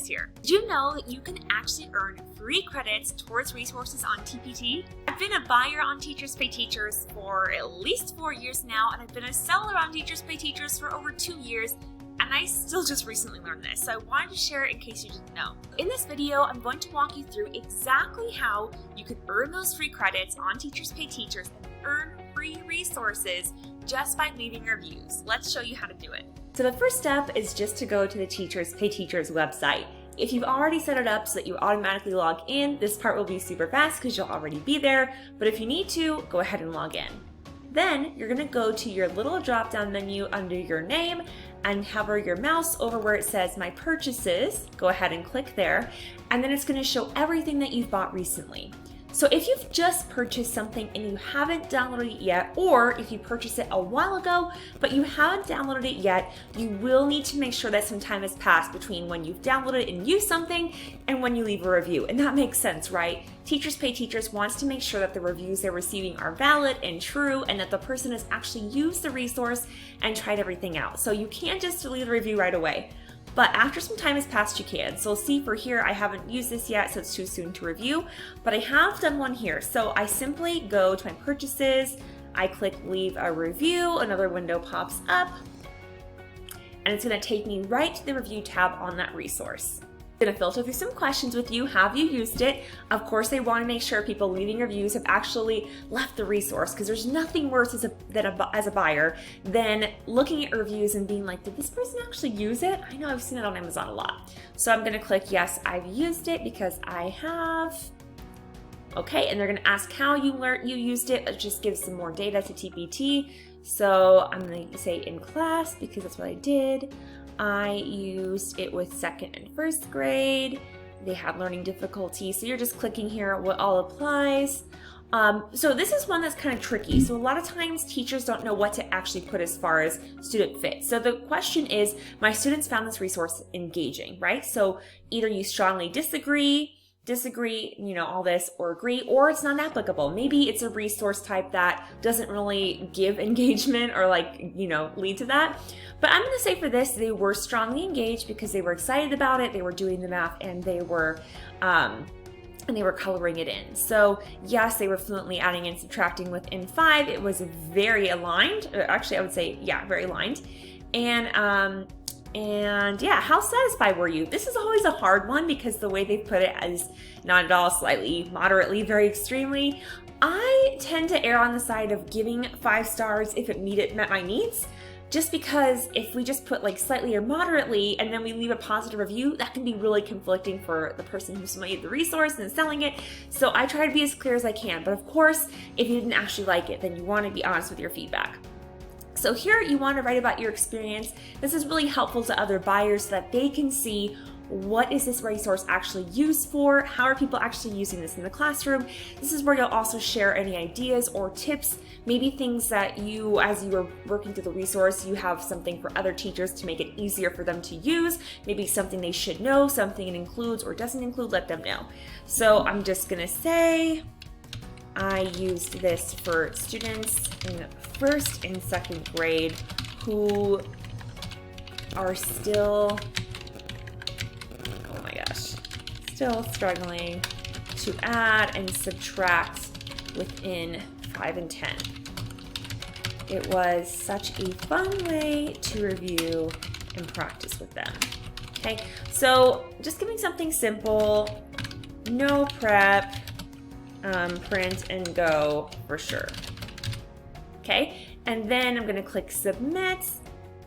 news here. Did you know that you can actually earn free credits towards resources on TPT? I've been a buyer on Teachers Pay Teachers for at least 4 years now, and I've been a seller on Teachers Pay Teachers for over 2 years. And I still just recently learned this, so I wanted to share it in case you didn't know. In this video, I'm going to walk you through exactly how you can earn those free credits on Teachers Pay Teachers and earn free resources just by leaving reviews. Let's show you how to do it. So the first step is just to go to the Teachers Pay Teachers website. If you've already set it up so that you automatically log in, this part will be super fast because you'll already be there. But if you need to, go ahead and log in. Then you're going to go to your little drop-down menu under your name and hover your mouse over where it says My Purchases. Go ahead and click there, and then it's going to show everything that you've bought recently. So if you've just purchased something and you haven't downloaded it yet, or if you purchased it a while ago but you haven't downloaded it yet, you will need to make sure that some time has passed between when you've downloaded and used something and when you leave a review. And that makes sense, right? Teachers Pay Teachers wants to make sure that the reviews they're receiving are valid and true and that the person has actually used the resource and tried everything out. So you can't just delete the review right away. But after some time has passed, you can. So see for here, I haven't used this yet, so it's too soon to review, but I have done one here. So I simply go to my purchases, I click leave a review, another window pops up, and it's gonna take me right to the review tab on that resource. I'm gonna filter through some questions with you. Have you used it? Of course, they want to make sure people leaving reviews have actually left the resource, because there's nothing worse as a buyer than looking at reviews and being like, did this person actually use it? I know I've seen it on Amazon a lot. So I'm gonna click yes, I've used it because I have. Okay, and they're gonna ask how you used it. Let's just give some more data to TPT. So I'm gonna say in class because that's what I did. I used it with 2nd and 1st grade. They had learning difficulty. So you're just clicking here what all applies. So this is one that's kind of tricky. So a lot of times teachers don't know what to actually put as far as student fit. So the question is, my students found this resource engaging, right? So either you strongly disagree, all this, or agree, or it's not applicable. Maybe it's a resource type that doesn't really give engagement or lead to that. But I'm gonna say for this, they were strongly engaged because they were excited about it, they were doing the math, and they were coloring it in. So yes, they were fluently adding and subtracting within 5. It was very aligned. Actually, I would say, yeah, very aligned. And yeah, how satisfied were you? This is always a hard one because the way they put it is not at all, slightly, moderately, very extremely. I tend to err on the side of giving 5 stars if it met my needs, just because if we just put like slightly or moderately and then we leave a positive review, that can be really conflicting for the person who's made the resource and selling it. So I try to be as clear as I can. But of course, if you didn't actually like it, then you want to be honest with your feedback. So here you want to write about your experience. This is really helpful to other buyers so that they can see, what is this resource actually used for? How are people actually using this in the classroom? This is where you'll also share any ideas or tips, maybe things that you, as you are working through the resource, you have something for other teachers to make it easier for them to use, maybe something they should know, something it includes or doesn't include, let them know. So I'm just gonna say, I used this for students in 1st and 2nd grade who are still, still struggling to add and subtract within 5 and 10. It was such a fun way to review and practice with them. Okay, so just giving something simple, no prep, print and go for sure. Okay, and then I'm gonna click submit,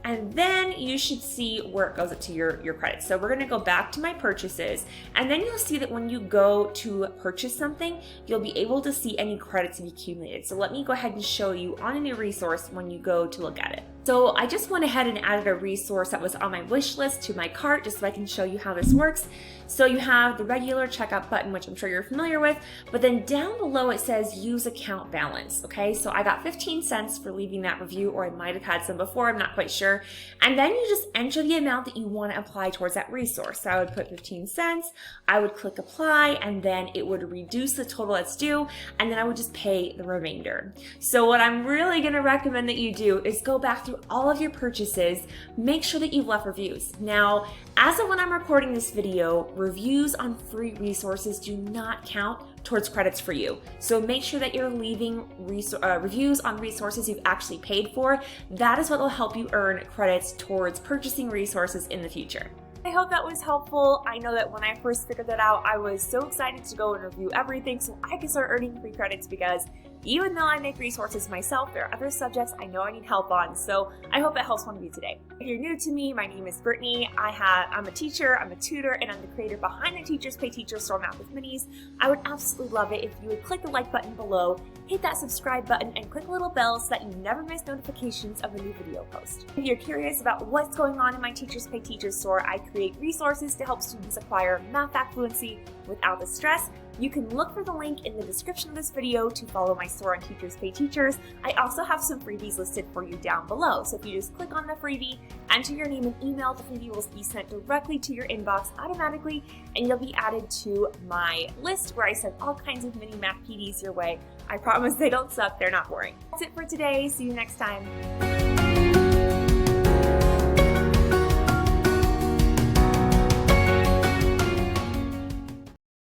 and then you should see where it goes up to your credits. So we're gonna go back to my purchases, and then you'll see that when you go to purchase something, you'll be able to see any credits you've accumulated. So let me go ahead and show you on a new resource when you go to look at it. So I just went ahead and added a resource that was on my wish list to my cart just so I can show you how this works. So you have the regular checkout button, which I'm sure you're familiar with, but then down below it says use account balance, okay? So I got 15 cents for leaving that review, or I might have had some before, I'm not quite sure. And then you just enter the amount that you want to apply towards that resource. So I would put 15 cents, I would click apply, and then it would reduce the total that's due, and then I would just pay the remainder. So what I'm really gonna recommend that you do is go back through through all of your purchases, make sure that you've left reviews. Now, as of when I'm recording this video, reviews on free resources do not count towards credits for you. So make sure that you're leaving reviews on resources you've actually paid for. That is what will help you earn credits towards purchasing resources in the future. I hope that was helpful. I know that when I first figured that out, I was so excited to go and review everything so I can start earning free credits, because even though I make resources myself, there are other subjects I know I need help on. So I hope that helps one of you today. If you're new to me, my name is Brittany. I'm a teacher, I'm a tutor, and I'm the creator behind the Teachers Pay Teachers store Math with Minis. I would absolutely love it if you would click the like button below, hit that subscribe button, and click the little bell so that you never miss notifications of a new video post. If you're curious about what's going on in my Teachers Pay Teachers store, I create resources to help students acquire math fluency without the stress. You can look for the link in the description of this video to follow my store on Teachers Pay Teachers. I also have some freebies listed for you down below. So if you just click on the freebie, enter your name and email, the freebie will be sent directly to your inbox automatically, and you'll be added to my list where I send all kinds of mini math PDs your way. I promise they don't suck, they're not boring. That's it for today. See you next time.